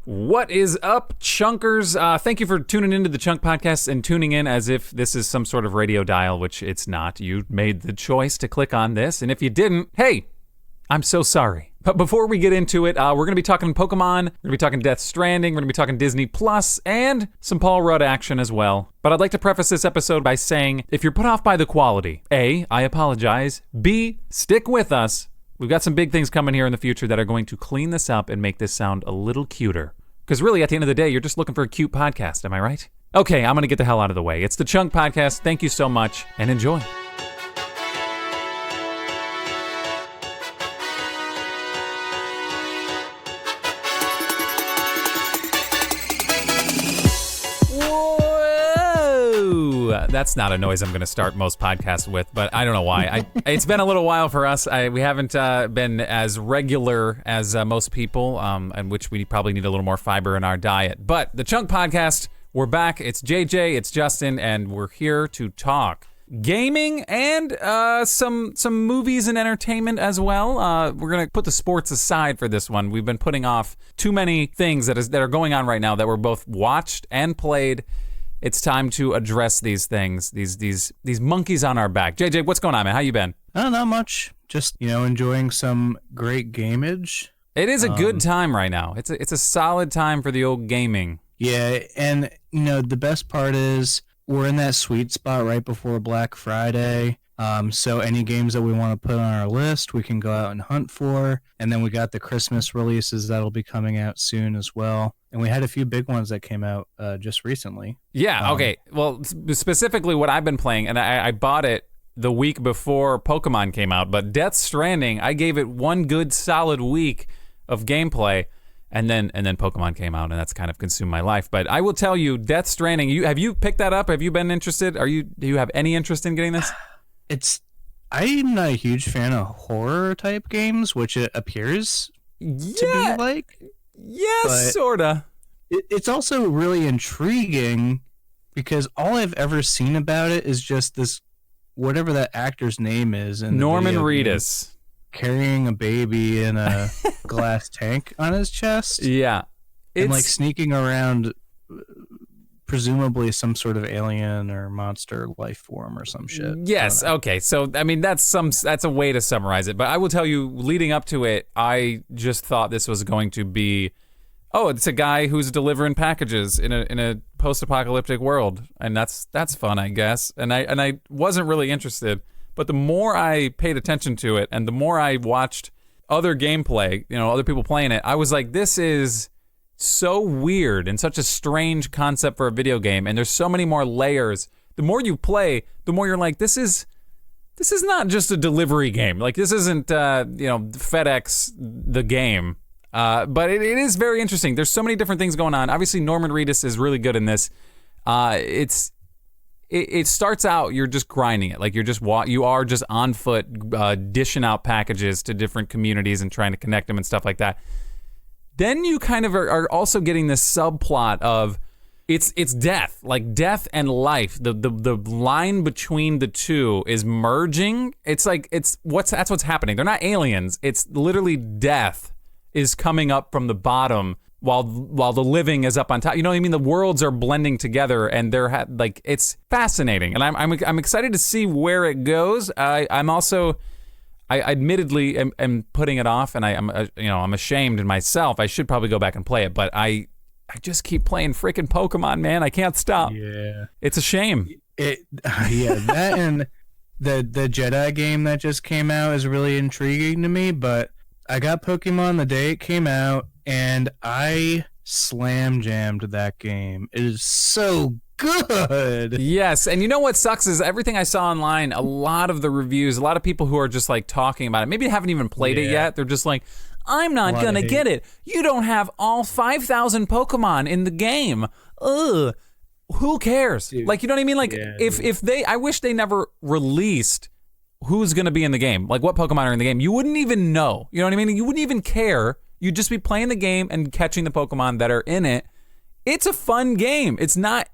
What is up, Chunkers? Thank you for tuning into the Chunk Podcast and tuning in as if this is some sort of radio dial, which it's not. You made the choice to click on this, and if you didn't, hey, I'm so sorry. But before we get into it, we're going to be talking Pokemon, we're going to be talking Death Stranding, we're going to be talking Disney Plus, and some Paul Rudd action as well. But I'd like to preface this episode by saying, if you're put off by the quality, A, I apologize, B, stick with us. We've got some big things coming here in the future that are going to clean this up and make this sound a little cuter. Because really, at the end of the day, you're just looking for a cute podcast, am I right? Okay, I'm going to get the hell out of the way. It's the Chunk Podcast. Thank you so much, and enjoy. That's not a noise I'm going to start most podcasts with, but I don't know why. It's been a little while for us. We haven't been as regular as most people, and which we probably need a little more fiber in our diet. But the Chunk Podcast, we're back. It's JJ, it's Justin, and we're here to talk gaming and some movies and entertainment as well. We're going to put the sports aside for this one. We've been putting off too many things that are going on right now that were both watched and played. It's time to address these things, these monkeys on our back. JJ, what's going on, man? How you been? Not much. Just, enjoying some great gamage. It is a good time right now. It's a solid time for the old gaming. Yeah, and, the best part is we're in that sweet spot right before Black Friday. So any games that we want to put on our list, we can go out and hunt for. And then we got the Christmas releases that'll be coming out soon as well. And we had a few big ones that came out just recently. Yeah, okay. Well, specifically what I've been playing, and I bought it the week before Pokemon came out, but Death Stranding, I gave it one good solid week of gameplay, and then Pokemon came out, and that's kind of consumed my life. But I will tell you, Death Stranding, have you picked that up? Have you been interested? Do you have any interest in getting this? I'm not a huge fan of horror type games, which it appears to be like. Yes, sorta. It's also really intriguing because all I've ever seen about it is just this, whatever that actor's name is, in Norman Reedus carrying a baby in a glass tank on his chest. Yeah, and sneaking around. Presumably some sort of alien or monster life form or some shit. Yes, okay. So, I mean, that's a way to summarize it. But I will tell you, leading up to it, I just thought this was going to be, it's a guy who's delivering packages in a post-apocalyptic world. And that's fun, I guess. And I wasn't really interested. But the more I paid attention to it and the more I watched other gameplay, other people playing it, I was like, this is so weird and such a strange concept for a video game, and there's so many more layers. The more you play, the more you're like, this is not just a delivery game. Like, this isn't FedEx the game. But it is very interesting. There's so many different things going on. Obviously, Norman Reedus is really good in this. It starts out, you're just grinding it. Like, you are just on foot, dishing out packages to different communities and trying to connect them and stuff like that. Then you kind of are also getting this subplot of it's death, like death and life. The line between the two is merging. It's like that's what's happening. They're not aliens. It's literally death is coming up from the bottom while the living is up on top. You know what I mean? The worlds are blending together, and they're it's fascinating, and I'm excited to see where it goes. I admittedly am putting it off, and I'm ashamed in myself. I should probably go back and play it, but I just keep playing freaking Pokemon, man. I can't stop. Yeah, it's a shame. That and the Jedi game that just came out is really intriguing to me. But I got Pokemon the day it came out, and I slam jammed that game. It is so good. Yes, and you know what sucks is everything I saw online, a lot of the reviews, a lot of people who are just like talking about it, maybe haven't even played it yet. They're just like, I'm not gonna get it. You don't have all 5,000 Pokemon in the game. Ugh. Who cares? Dude. Like, you know what I mean? Like, if I wish they never released who's gonna be in the game, like what Pokemon are in the game. You wouldn't even know. You know what I mean? You wouldn't even care. You'd just be playing the game and catching the Pokemon that are in it. It's a fun game. It's not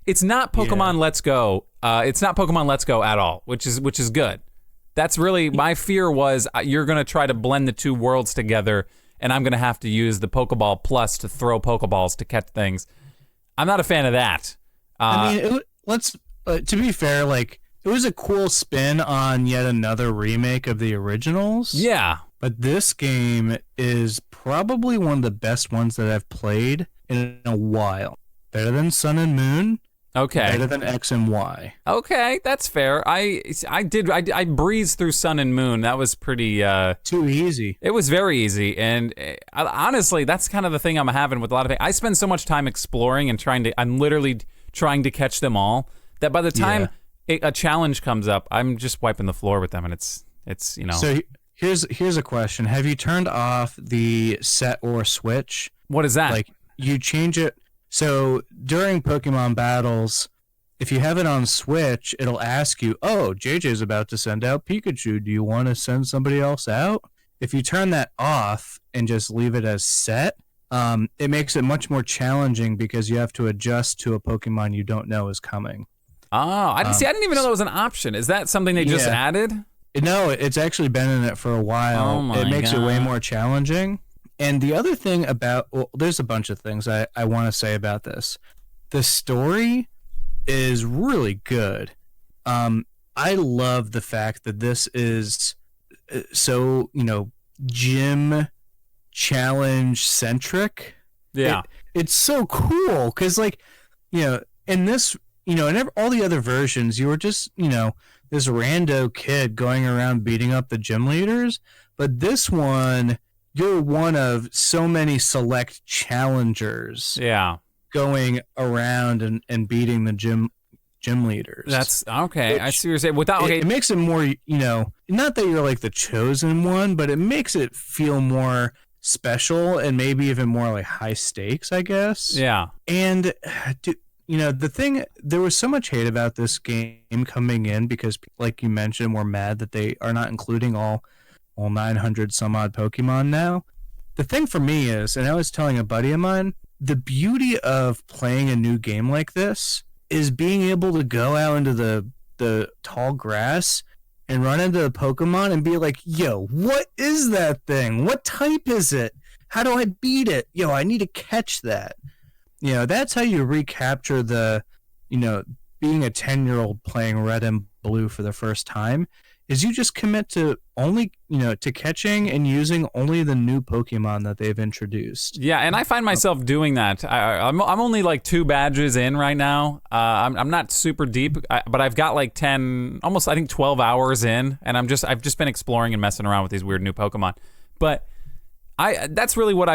Pokemon Let's Go. It's not Pokemon Let's Go at all, which is good. That's really my fear was you're going to try to blend the two worlds together and I'm going to have to use the Pokeball Plus to throw Pokeballs to catch things. I'm not a fan of that. I mean, to be fair, like, it was a cool spin on yet another remake of the originals. Yeah. But this game is probably one of the best ones that I've played in a while. Better than Sun and Moon. Okay. Better than X and Y. Okay, that's fair. I breezed through Sun and Moon. That was pretty too easy. It was very easy, and honestly, that's kind of the thing I'm having with a lot of things. I spend so much time exploring and I'm literally trying to catch them all that by the time a challenge comes up, I'm just wiping the floor with them, and it's you know. So here's a question: have you turned off the set or switch? What is that? Like, you change it. So during Pokemon battles, if you have it on Switch, it'll ask you, oh, JJ's about to send out Pikachu. Do you want to send somebody else out? If you turn that off and just leave it as set, it makes it much more challenging because you have to adjust to a Pokemon you don't know is coming. Oh, I didn't even know that was an option. Is that something they just added? No, it's actually been in it for a while. Oh my it makes God. it way more challenging. And the other thing there's a bunch of things I want to say about this. The story is really good. I love the fact that this is so, gym challenge centric. Yeah. It's so cool because, like, in this, in all the other versions, you were just, this rando kid going around beating up the gym leaders. But this one, you're one of so many select challengers. Yeah. Going around and beating the gym leaders. That's okay. I see what you're saying. It makes it more, not that you're like the chosen one, but it makes it feel more special and maybe even more like high stakes, I guess. Yeah. And the thing, there was so much hate about this game coming in because, like you mentioned, we're mad that they are not including all 900 some odd Pokemon now. The thing for me is, and I was telling a buddy of mine, the beauty of playing a new game like this is being able to go out into the tall grass and run into the Pokemon and be like, yo, what is that thing? What type is it? How do I beat it? Yo, I need to catch that. That's how you recapture the, being a 10-year-old playing Red and Blue for the first time, is you just commit to only, to catching and using only the new Pokemon that they've introduced. Yeah, and I find myself doing that. I'm only like 2 badges in right now. I'm not super deep, but I've got like 10, almost I think 12 hours in, and I've just been exploring and messing around with these weird new Pokemon. But that's really what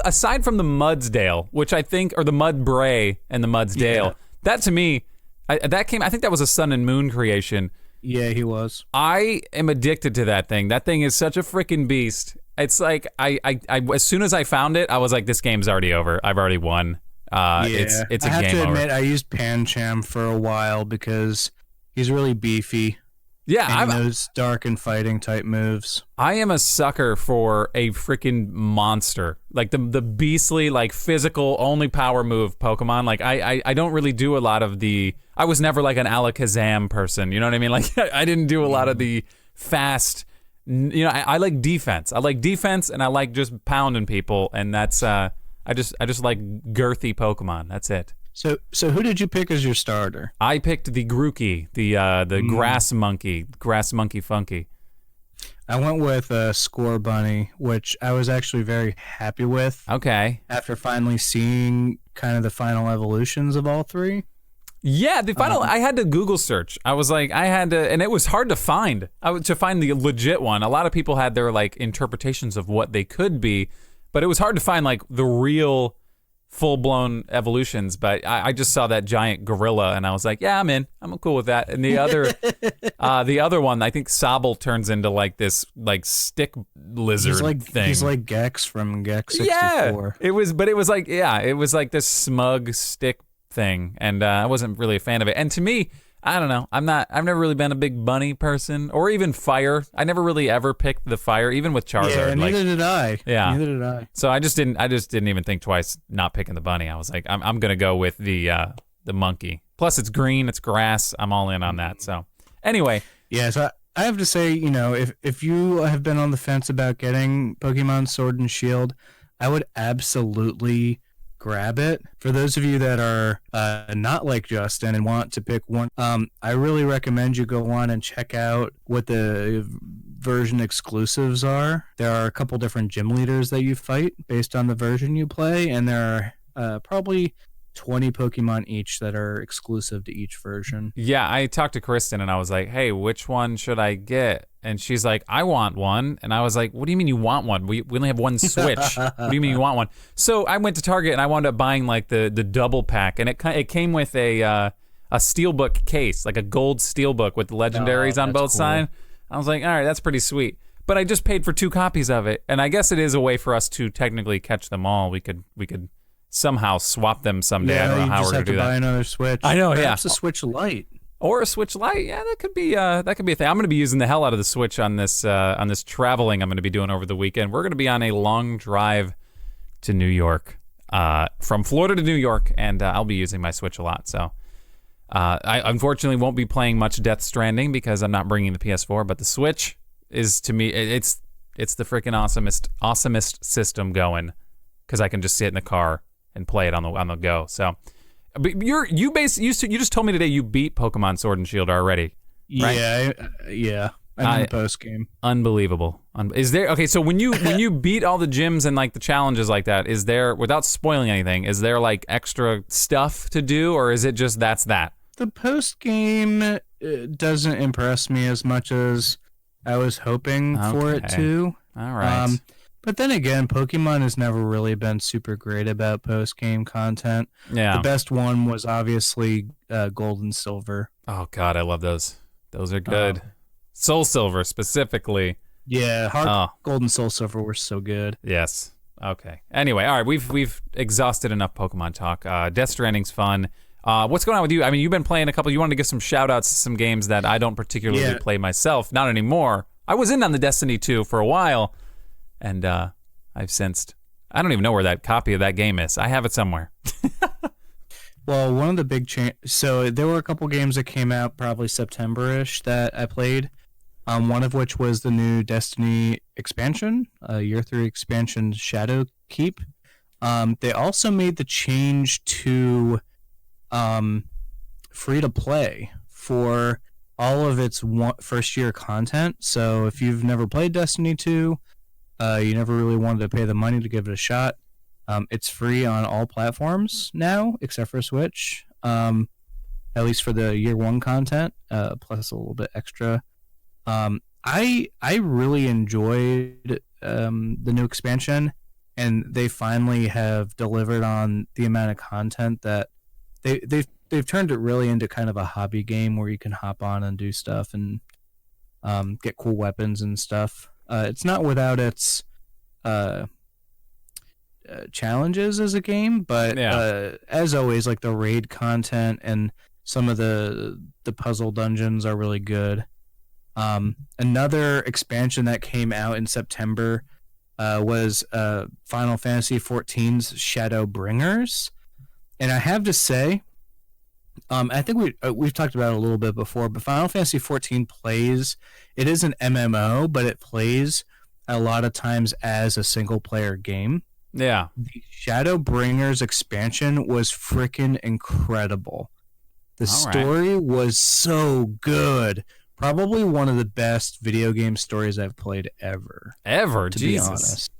aside from the Mudsdale, which I think, or the Mudbray and the Mudsdale, that to me, I think that was a Sun and Moon creation. Yeah, he was. I am addicted to that thing. That thing is such a freaking beast. It's like I as soon as I found it, I was like, this game's already over. I've already won. It's a game over. I have to admit, I used Pancham for a while because he's really beefy. Yeah, and those dark and fighting type moves. I am a sucker for a freaking monster, like the beastly, like physical only power move Pokemon. Like I don't really do a lot of the. I was never like an Alakazam person. You know what I mean? Like I didn't do a lot of the fast. I like defense. I like defense, and I like just pounding people, and that's I just like girthy Pokemon. That's it. So who did you pick as your starter? I picked the Grookey, the grass monkey funky. I went with Score Bunny, which I was actually very happy with. Okay. After finally seeing kind of the final evolutions of all 3. Yeah, the final. I had to Google search. I was like, and it was hard to find. To find the legit one. A lot of people had their like interpretations of what they could be, but it was hard to find like the real full-blown evolutions. But I just saw that giant gorilla and I was like, yeah, I'm in. I'm cool with that. And the other one, I think Sobble turns into like this like stick lizard thing. He's like Gex from Gex 64. Yeah, it was like this smug stick thing, and I wasn't really a fan of it. And to me, I don't know. I've never really been a big bunny person, or even fire. I never really ever picked the fire, even with Charizard. Yeah, neither did I. Yeah, neither did I. So I just didn't even think twice not picking the bunny. I was like, I'm gonna go with the monkey. Plus, it's green, it's grass. I'm all in on that. So anyway, yeah. So I have to say, if you have been on the fence about getting Pokemon Sword and Shield, I would absolutely grab it. For those of you that are not like Justin and want to pick one, I really recommend you go on and check out what the version exclusives are. There are a couple different gym leaders that you fight based on the version you play, and there are probably 20 Pokemon each that are exclusive to each version. Yeah, I talked to Kristen and I was like, hey, which one should I get? And she's like, I want one. And I was like, what do you mean you want one? We only have one Switch. What do you mean you want one? So I went to Target and I wound up buying like the double pack. And it came with a steelbook case, like a gold steelbook with the legendaries on both sides. I was like, all right, that's pretty sweet. But I just paid for 2 copies of it. And I guess it is a way for us to technically catch them all. We could somehow swap them someday. I don't know how we're gonna do that. Buy another Switch. I know, Perhaps a Switch Lite or a Switch Lite. Yeah, that could be a thing. I'm gonna be using the hell out of the Switch on this traveling I'm gonna be doing over the weekend. We're gonna be on a long drive to New York, from Florida to New York, and I'll be using my Switch a lot. So I unfortunately won't be playing much Death Stranding because I'm not bringing the PS4. But the Switch is, to me, it's the freaking awesomest system going, because I can just sit in the car and play it on the go. So, but you just told me today you beat Pokemon Sword and Shield already, right? Yeah. I'm in the post game. Unbelievable. Is there okay? So when you beat all the gyms and like the challenges like that, is there, without spoiling anything, is there like extra stuff to do, or is it just that's that? The post game doesn't impress me as much as I was hoping for it to. All right. But then again, Pokemon has never really been super great about post-game content. Yeah. The best one was obviously Gold and Silver. Oh, God, I love those. Those are good. Soul Silver, specifically. Yeah, Gold and Soul Silver were so good. Yes. Okay. Anyway, all right, we've exhausted enough Pokemon talk. Death Stranding's fun. What's going on with you? I mean, you've been playing a couple. You wanted to give some shout-outs to some games that I don't particularly play myself. Not anymore. I was in on the Destiny 2 for a while. And I've sensed, I don't even know where that copy of that game is. I have it somewhere. Well, one of the big so there were a couple games that came out probably September-ish that I played. One of which was the new Destiny expansion, Year 3 expansion Shadow Keep. They also made the change to free-to-play for all of its first-year content. So if you've never played Destiny 2, you never really wanted to pay the money to give it a shot, it's free on all platforms now, except for Switch, at least for the year 1 content, plus a little bit extra. I really enjoyed the new expansion, and they finally have delivered on the amount of content that they've turned it really into kind of a hobby game where you can hop on and do stuff and get cool weapons and stuff. It's not without its challenges as a game, but as always, like the raid content and some of the puzzle dungeons are really good. Another expansion that came out in September was Final Fantasy XIV's Shadowbringers, and I have to say, I think we've talked about it a little bit before, but Final Fantasy XIV plays. It is an MMO, but it plays a lot of times as a single-player game. Yeah. The Shadowbringers expansion was freaking incredible. The story was so good. Probably one of the best video game stories I've played ever. Ever? To Jesus. be honest.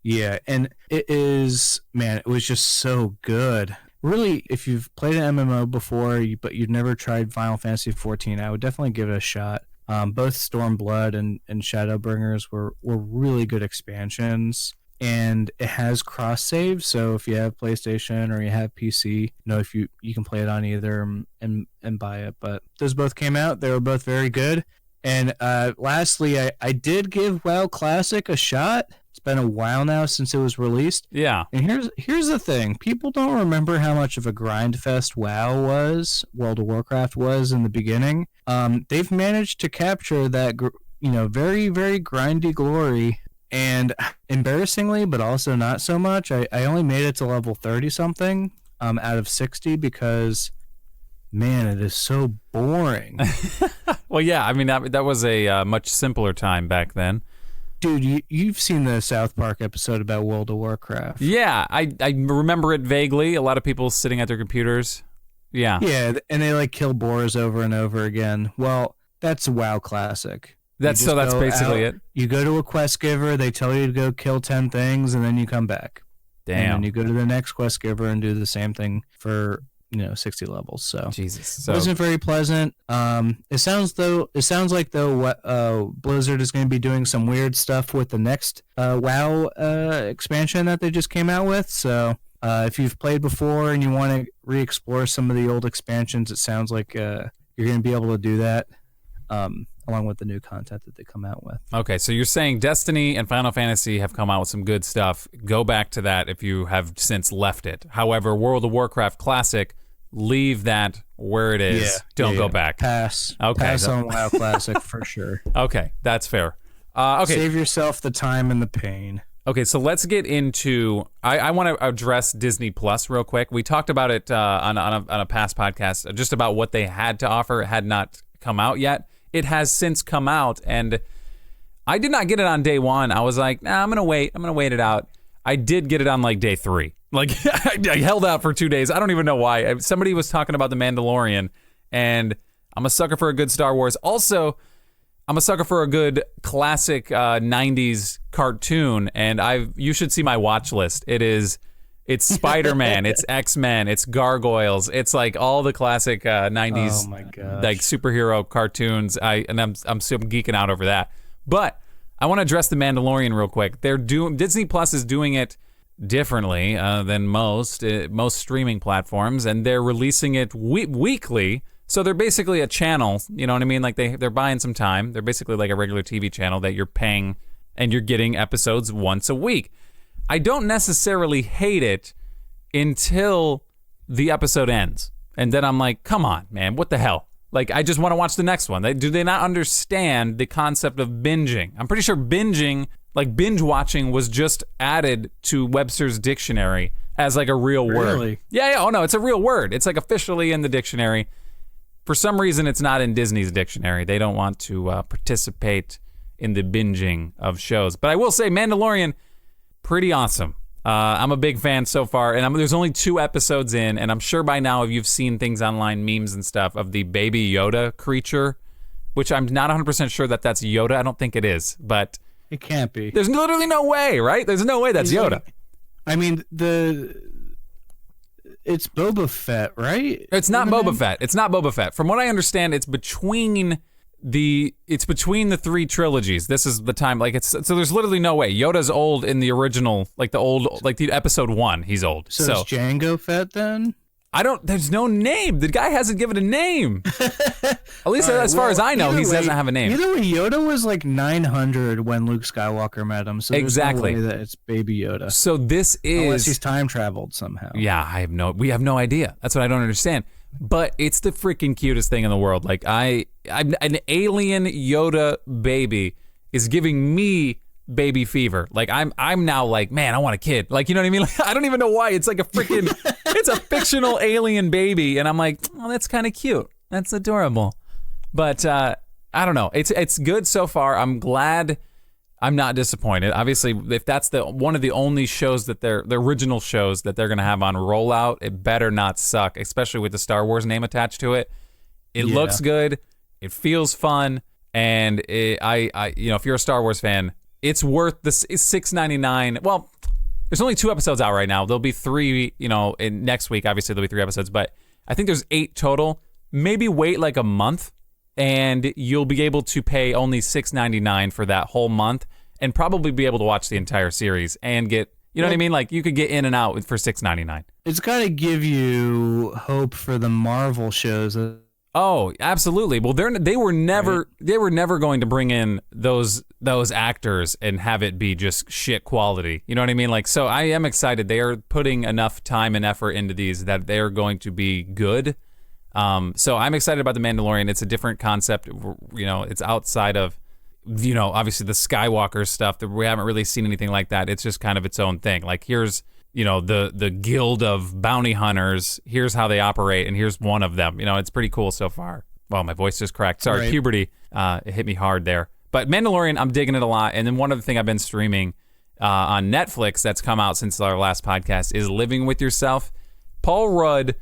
Yeah, and it was just so good. Really, if you've played an MMO before, but you've never tried Final Fantasy XIV, I would definitely give it a shot. Both Stormblood and Shadowbringers were really good expansions, and it has cross save. So if you have PlayStation or you have PC, if you can play it on either and buy it. But those both came out; they were both very good. And lastly, I did give WoW Classic a shot. It's been a while now since it was released. Yeah. And here's the thing. People don't remember how much of a grind fest WoW was, World of Warcraft was in the beginning. They've managed to capture that, very, very grindy glory. And embarrassingly, but also not so much, I only made it to level 30-something out of 60 because Man, it is so boring. Well, yeah, I mean, that was a much simpler time back then. Dude, you've seen the South Park episode about World of Warcraft. Yeah, I remember it vaguely. A lot of people sitting at their computers. Yeah. Yeah, and they like kill boars over and over again. Well, that's a WoW classic. That's basically it. You go to a quest giver, they tell you to go kill 10 things, and then you come back. Damn. And then you go to the next quest giver and do the same thing for 60 levels. So Jesus, it wasn't very pleasant. It sounds like what Blizzard is going to be doing some weird stuff with the next WoW expansion that they just came out with. So if you've played before and you want to re-explore some of the old expansions, it sounds like you're going to be able to do that. Along with the new content that they come out with. Okay, so you're saying Destiny and Final Fantasy have come out with some good stuff. Go back to that if you have since left it. However, World of Warcraft Classic, leave that where it is. Yeah, Don't go back. Pass. Okay. Pass on WoW Classic for sure. Okay, that's fair. Okay. Save yourself the time and the pain. Okay, so let's get into. I want to address Disney Plus real quick. We talked about it on a past podcast, just about what they had to offer. It had not come out yet. It has since come out, and I did not get it on day one. I was like, nah, I'm gonna wait it out. I did get it on like day 3. Like I held out for 2 days. I don't even know why. Somebody was talking about the Mandalorian, and I'm a sucker for a good Star Wars. Also, I'm a sucker for a good classic 90s cartoon, and you should see my watch list. It's Spider-Man, it's X-Men, it's Gargoyles, it's like all the classic 90s like superhero cartoons. I'm so geeking out over that. But I want to address the Mandalorian real quick. Disney Plus is doing it differently than most streaming platforms, and they're releasing it weekly. So they're basically a channel, you know what I mean? Like they're buying some time. They're basically like a regular TV channel that you're paying, and you're getting episodes once a week. I don't necessarily hate it until the episode ends. And then I'm like, come on, man, what the hell? Like, I just want to watch the next one. Do they not understand the concept of binging? I'm pretty sure binging, like binge watching, was just added to Webster's dictionary as like a real word. Really? Yeah. Oh no, it's a real word. It's like officially in the dictionary. For some reason, it's not in Disney's dictionary. They don't want to participate in the binging of shows. But I will say, Mandalorian, pretty awesome. I'm a big fan so far, and there's only 2 episodes in, and I'm sure by now if you've seen things online, memes and stuff, of the baby Yoda creature, which I'm not 100% sure that that's Yoda. I don't think it is, but it can't be. There's literally no way, right? There's no way that's Yoda. I mean, it's Boba Fett, right? It's not Boba Fett. It's not Boba Fett. From what I understand, it's between the 3 trilogies. This is the time, like, so there's literally no way. Yoda's old in the original, like the episode 1, he's old. So is Jango Fett then? There's no name. The guy hasn't given a name. At least as far as I know, he doesn't have a name. Either way, Yoda was like 900 when Luke Skywalker met him, so there's no way that it's baby Yoda. So this is... Unless he's time traveled somehow. Yeah, we have no idea. That's what I don't understand. But it's the freaking cutest thing in the world. Like, I'm an alien Yoda baby is giving me baby fever. Like, I'm now like, man, I want a kid. Like, you know what I mean? Like, I don't even know why. It's like a freaking, it's a fictional alien baby. And I'm like, oh, that's kind of cute. That's adorable. But I don't know. It's good so far. I'm glad I'm not disappointed. Obviously, if that's one of the only shows that the original shows that they're going to have on rollout, it better not suck, especially with the Star Wars name attached to it. It looks good. It feels fun. And if you're a Star Wars fan, it's worth the $6.99. Well, there's only 2 episodes out right now. There'll be 3, in next week. Obviously, there'll be 3 episodes, but I think there's 8 total. Maybe wait like a month, and you'll be able to pay only $6.99 for that whole month, and probably be able to watch the entire series and get, what I mean? Like, you could get in and out for $6.99. It's got to give you hope for the Marvel shows. Oh, absolutely. Well, they were never going to bring in those actors and have it be just shit quality. You know what I mean? Like, so I am excited. They are putting enough time and effort into these that they're going to be good. So I'm excited about the Mandalorian. It's a different concept. It's outside of, obviously the Skywalker stuff that we haven't really seen anything like that. It's just kind of its own thing. Like, here's the guild of bounty hunters. Here's how they operate, and here's one of them. It's pretty cool so far. Well, my voice just cracked. Sorry, Right. puberty. It hit me hard there. But Mandalorian, I'm digging it a lot. And then one other thing I've been streaming on Netflix that's come out since our last podcast is Living with Yourself. Paul Rudd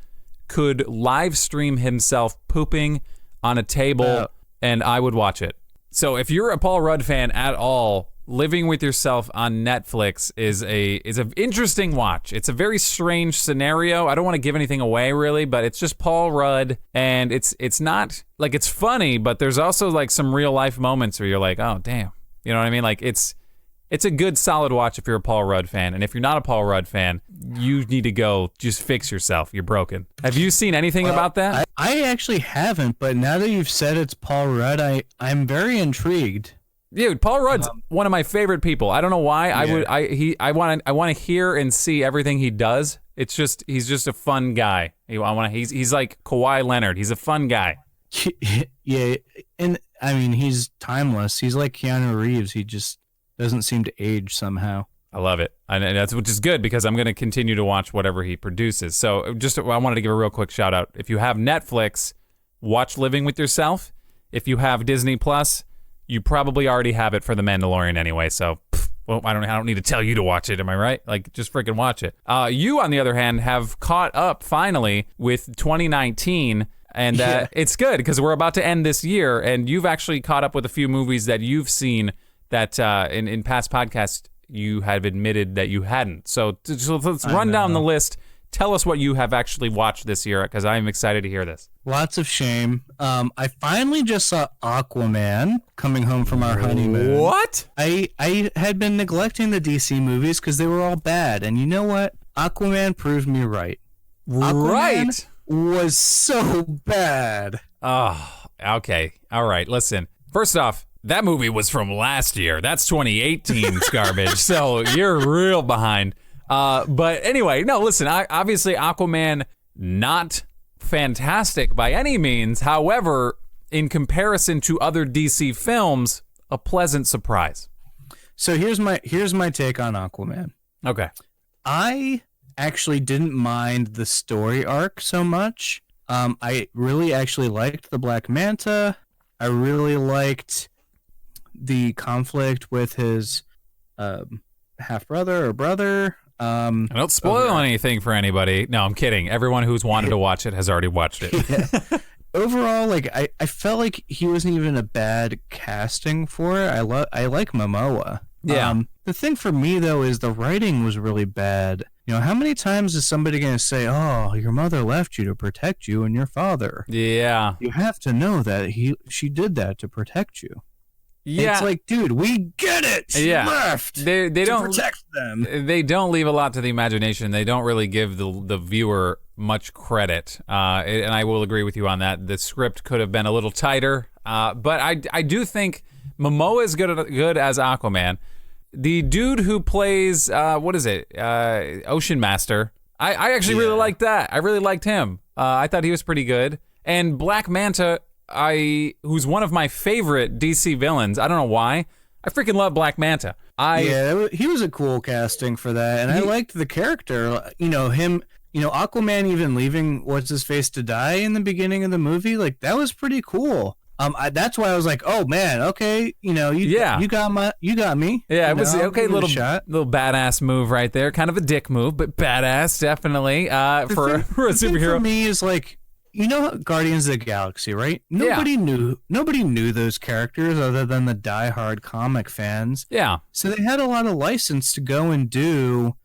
could live stream himself pooping on a table, and I would watch it. So if you're a Paul Rudd fan at all, Living with Yourself on Netflix is an interesting watch. It's a very strange scenario. I don't want to give anything away really, but it's just Paul Rudd, and it's not like it's funny, but there's also like some real life moments where you're like, oh damn, you know what I mean? Like it's a good solid watch if you're a Paul Rudd fan, and if you're not a Paul Rudd fan, you need to go just fix yourself. You're broken. Have you seen anything about that? I actually haven't, but now that you've said it's Paul Rudd, I'm very intrigued. Dude, Paul Rudd's one of my favorite people. I don't know why. Yeah. I want to hear and see everything he does. It's just he's just a fun guy. He's like Kawhi Leonard. He's a fun guy. Yeah, and I mean he's timeless. He's like Keanu Reeves. He just doesn't seem to age somehow. I love it, and that's which is good because I'm going to continue to watch whatever he produces. So I wanted to give a real quick shout out. If you have Netflix, watch Living with Yourself. If you have Disney Plus, you probably already have it for The Mandalorian anyway, so I don't need to tell you to watch it, am I right? Like, just freaking watch it. You, on the other hand, have caught up finally with 2019, and it's good because we're about to end this year, and you've actually caught up with a few movies that you've seen that in past podcasts you have admitted that you hadn't. So let's run down the list. Tell us what you have actually watched this year, because I'm excited to hear this. Lots of shame. I finally just saw Aquaman coming home from our honeymoon. What? I had been neglecting the DC movies because they were all bad. And you know what? Aquaman proved me right. Aquaman was so bad. Oh, okay. All right. Listen, first off, that movie was from last year. That's 2018's garbage. So you're real behind. But anyway, no, listen, obviously Aquaman, not fantastic by any means. However, in comparison to other DC films, a pleasant surprise. So here's my take on Aquaman. Okay. I actually didn't mind the story arc so much. I really actually liked the Black Manta. I really liked the conflict with his half brother or brother. I don't spoil anything for anybody. No, I'm kidding. Everyone who's wanted to watch it has already watched it. Yeah. Overall, like I felt like he wasn't even a bad casting for it. I like Momoa. Yeah. The thing for me though is the writing was really bad. You know, how many times is somebody going to say, "Oh, your mother left you to protect you and your father"? Yeah. You have to know that she did that to protect you. Yeah. It's like, dude, we get it. She left. They don't protect them. They don't leave a lot to the imagination. They don't really give the viewer much credit. And I will agree with you on that. The script could have been a little tighter. But I do think Momoa is good as Aquaman. The dude who plays Ocean Master, I actually really liked that. I really liked him. I thought he was pretty good. And Black Manta, who's one of my favorite DC villains. I don't know why. I freaking love Black Manta. He was a cool casting for that, and I liked the character. You know, him. You know, Aquaman even leaving what's his face to die in the beginning of the movie. Like that was pretty cool. That's why I was like, oh man, okay, you know, you got me. Yeah, it was okay. Little badass move right there. Kind of a dick move, but badass definitely. For a superhero. Thing for me is like, you know, Guardians of the Galaxy, right? Nobody knew those characters other than the diehard comic fans. Yeah. So they had a lot of license to go and do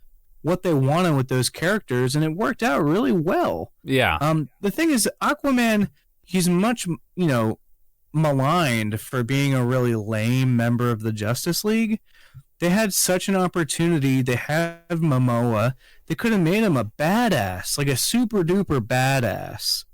what they wanted with those characters, and it worked out really well. Yeah. The thing is, Aquaman, he's much, you know, maligned for being a really lame member of the Justice League. They had such an opportunity. They have Momoa. They could have made him a badass, like a super duper badass.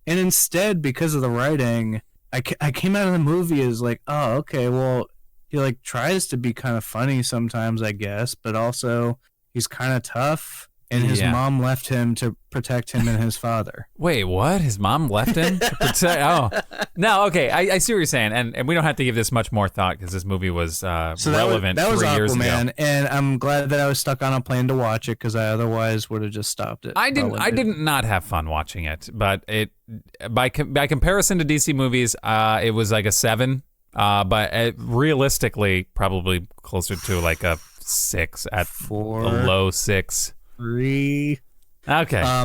And instead, because of the writing, I came out of the movie as like, oh, okay, well, he like tries to be kind of funny sometimes, I guess, but also he's kind of tough. and his Yeah. mom left him to protect him and his father. Wait, what? His mom left him to protect? Oh, no. Okay, I see what you're saying, and we don't have to give this much more thought because this movie was relevant that was 3 years ago. Aquaman, and I'm glad that I was stuck on a plane to watch it because I otherwise would have just stopped it. I didn't not have fun watching it, but it by comparison to DC movies, it was like a 7. But realistically, probably closer to like a 6 at 4, a low 6. 3. Okay.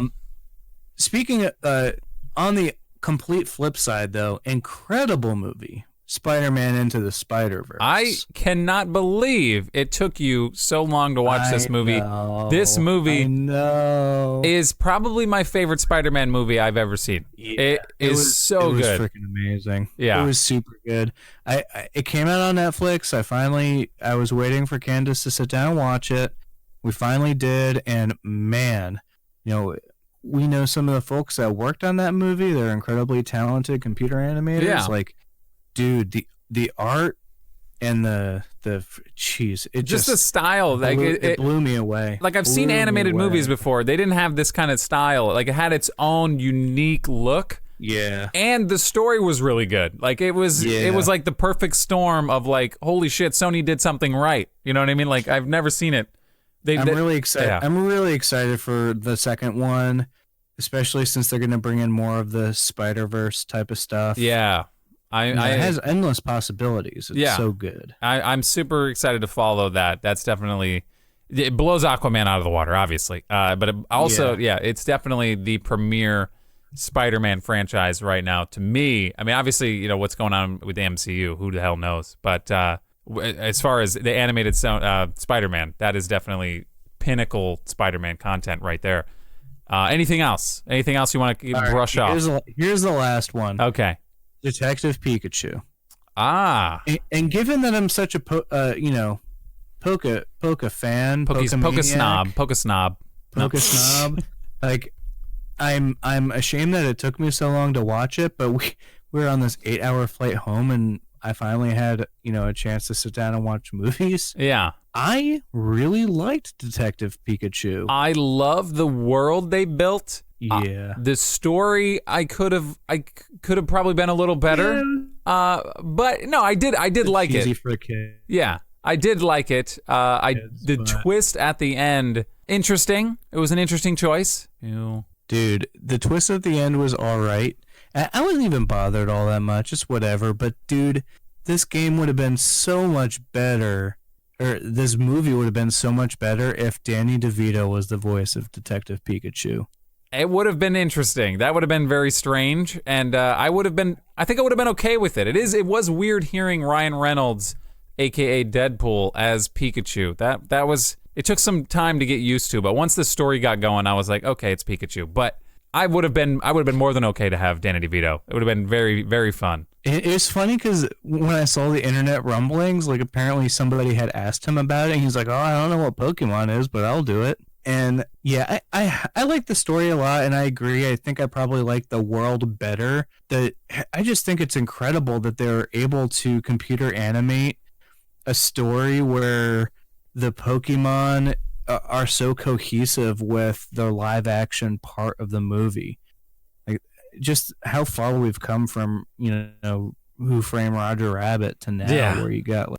Speaking of, on the complete flip side, though, incredible movie, Spider-Man Into the Spider-Verse. I cannot believe it took you so long to watch this movie. This movie is probably my favorite Spider-Man movie I've ever seen. Yeah, it was so good. It was freaking amazing. Yeah. It was super good. It came out on Netflix. I was waiting for Candace to sit down and watch it. We finally did, and man, we know some of the folks that worked on that movie. They're incredibly talented computer animators. Yeah. Like, dude, the art and the cheese. It just the style. it blew me away. Like I've seen animated movies before. They didn't have this kind of style. Like it had its own unique look. Yeah. And the story was really good. Like it was like the perfect storm of like, holy shit, Sony did something right. You know what I mean? Like I've never seen it. I'm really excited. Yeah. I'm really excited for the second one, especially since they're going to bring in more of the Spider-Verse type of stuff. Yeah. It has endless possibilities. It's so good. I'm super excited to follow that. That's definitely, it blows Aquaman out of the water, obviously. But it also, it's definitely the premier Spider-Man franchise right now to me. I mean, obviously, what's going on with the MCU, who the hell knows? But as far as the animated Spider-Man, that is definitely pinnacle Spider-Man content right there. Anything else? Anything else you want to brush off? Here's the last one. Okay. Detective Pikachu. And given that I'm such a Poke fan, Poke snob, like I'm ashamed that it took me so long to watch it, but we were on this 8-hour flight home, and I finally had a chance to sit down and watch movies. Yeah. I really liked Detective Pikachu. I love the world they built. Yeah. The story I could have probably been a little better. Yeah. But no, I did like it. Easy for a kid. Yeah. I did like it. Twist at the end, interesting. It was an interesting choice. Dude, the twist at the end was all right. I wasn't even bothered all that much. It's whatever. But dude, this game would have been so much better, or this movie would have been so much better if Danny DeVito was the voice of Detective Pikachu. It would have been interesting. That would have been very strange, and I think I would have been okay with it. It was weird hearing Ryan Reynolds, aka Deadpool, as Pikachu. That was, it took some time to get used to, but once the story got going, I was like, okay, it's Pikachu. But I would have been more than okay to have Danny DeVito. It would have been very, very fun. It's funny because when I saw the internet rumblings, like apparently somebody had asked him about it, and he's like, oh, I don't know what Pokemon is, but I'll do it. And yeah, I like the story a lot, and I agree. I think I probably like the world better. I just think it's incredible that they're able to computer animate a story where the Pokemon are so cohesive with the live action part of the movie. Like just how far we've come from, Who Framed Roger Rabbit to now, where you got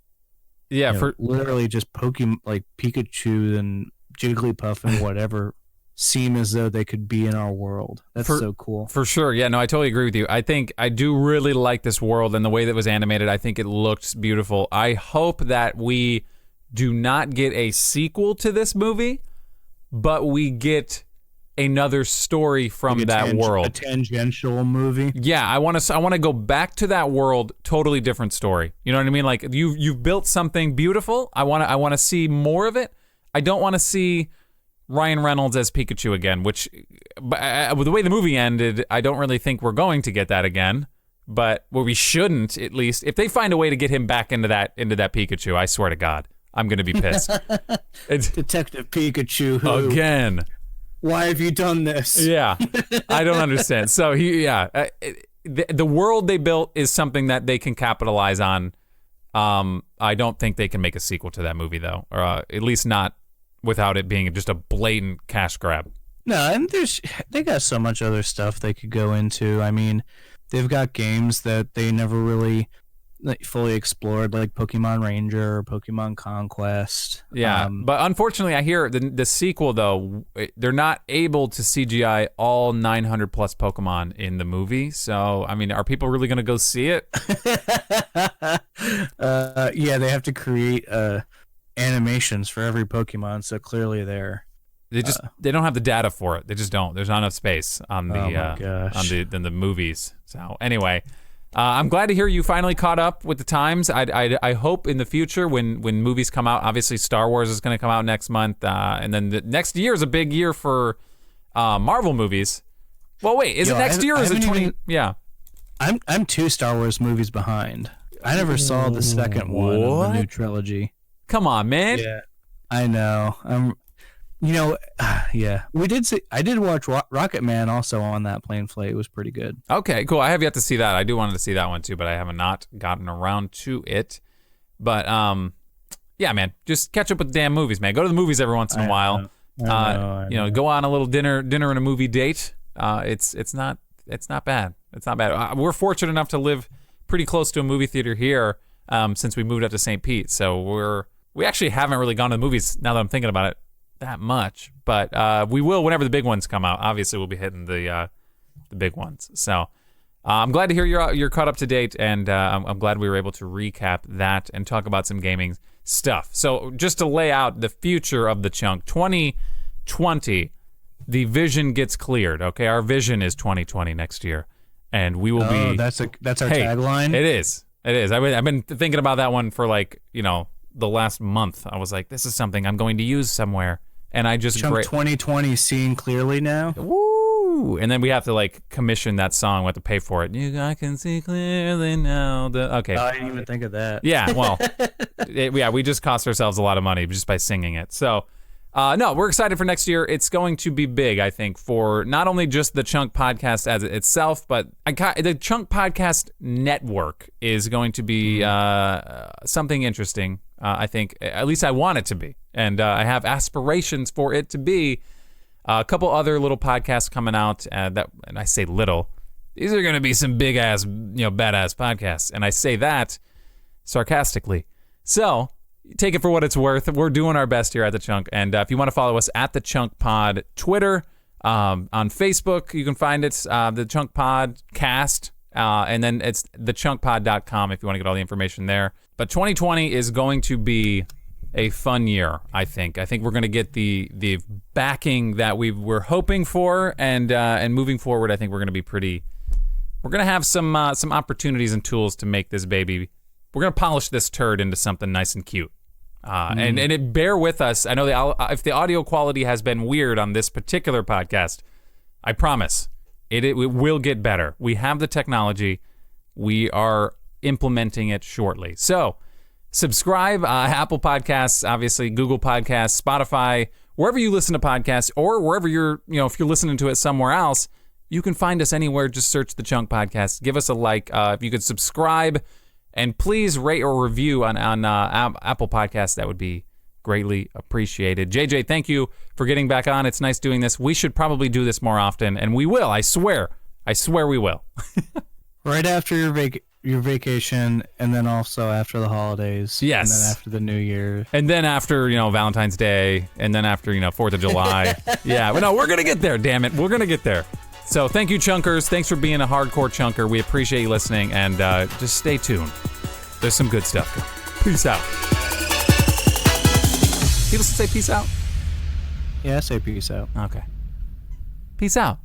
literally just Pokemon like Pikachu and Jigglypuff and whatever seem as though they could be in our world. That's so cool. For sure. Yeah, no, I totally agree with you. I think I do really like this world and the way that it was animated. I think it looked beautiful. I hope that we do not get a sequel to this movie, but we get another story from that world. A tangential movie. Yeah, I want to go back to that world, totally different story. You know what I mean? Like you've built something beautiful. I want to see more of it. I don't want to see Ryan Reynolds as Pikachu again, which with the way the movie ended, I don't really think we're going to get that again. But we shouldn't, at least. If they find a way to get him back into that Pikachu, I swear to God, I'm going to be pissed. Detective Pikachu. Again. Why have you done this? Yeah, I don't understand. So the world they built is something that they can capitalize on. I don't think they can make a sequel to that movie though, or at least not without it being just a blatant cash grab. No, and they got so much other stuff they could go into. I mean, they've got games that they never really fully explored, like Pokemon Ranger or Pokemon Conquest. Yeah, but unfortunately, I hear the sequel, though, they're not able to CGI all 900 plus Pokemon in the movie. So, I mean, are people really going to go see it? Yeah, they have to create animations for every Pokemon, so clearly they don't have the data for it. They just don't. There's not enough space on the movies. So anyway, I'm glad to hear you finally caught up with the times. I hope in the future when movies come out, obviously Star Wars is going to come out next month, and then the next year is a big year for Marvel movies. Well, wait, is it next year or is it 20? Yeah, I'm 2 Star Wars movies behind. I never saw the second one of the new trilogy. Come on, man. Yeah, I know. Yeah, I did watch Rocket Man also on that plane flight. It was pretty good. Okay, cool. I have yet to see that. I do want to see that one too, but I have not gotten around to it. But yeah, man, just catch up with the damn movies, man. Go to the movies every once in a while. I know. Go on a little dinner and a movie date. It's not bad. It's not bad. We're fortunate enough to live pretty close to a movie theater here since we moved up to St. Pete. So we actually haven't really gone to the movies now that I'm thinking about it that much, but we will whenever the big ones come out. Obviously, we'll be hitting the big ones. So I'm glad to hear you're caught up to date, and I'm glad we were able to recap that and talk about some gaming stuff. So just to lay out the future of the chunk, 2020, the vision gets cleared. Okay, our vision is 2020 next year, and we will be. That's our tagline. It is. I've been thinking about that one for the last month. I was like, this is something I'm going to use somewhere. And I just Chunk 2020 seen clearly now. Woo! And then we have to commission that song. We have to pay for it. I can see clearly now. Okay. I didn't even think of that. Yeah. Well, we just cost ourselves a lot of money just by singing it. So, no, we're excited for next year. It's going to be big, I think, for not only just the Chunk podcast as itself, but the Chunk podcast network is going to be something interesting. I think, at least I want it to be. And I have aspirations for it to be. A couple other little podcasts coming out and I say little. These are going to be some big ass, badass podcasts. And I say that sarcastically. So take it for what it's worth. We're doing our best here at The Chunk. And if you want to follow us at The Chunk Pod, Twitter, on Facebook, you can find it, The Chunk Podcast. And then it's thechunkpod.com if you want to get all the information there. But 2020 is going to be a fun year, I think. I think we're going to get the backing that we're hoping for, and moving forward, I think we're going to be pretty. We're going to have some opportunities and tools to make this baby. We're going to polish this turd into something nice and cute. And bear with us. I know if the audio quality has been weird on this particular podcast, I promise it will get better. We have the technology. We are implementing it shortly. So subscribe, Apple Podcasts, obviously Google Podcasts, Spotify, wherever you listen to podcasts, or wherever if you're listening to it somewhere else, you can find us anywhere. Just search The Chunk Podcast. Give us a like. If you could subscribe, and please rate or review on Apple Podcasts, that would be greatly appreciated. JJ, thank you for getting back on. It's nice doing this. We should probably do this more often, and we will. I swear we will. Right after your vacation, and then also after the holidays. Yes. And then after the New Year. And then after, Valentine's Day, and then after, 4th of July. Yeah, but no, we're going to get there, damn it. We're going to get there. So thank you, Chunkers. Thanks for being a hardcore chunker. We appreciate you listening, and just stay tuned. There's some good stuff coming. Peace out. People say peace out? Yeah, I say peace out. Okay. Peace out.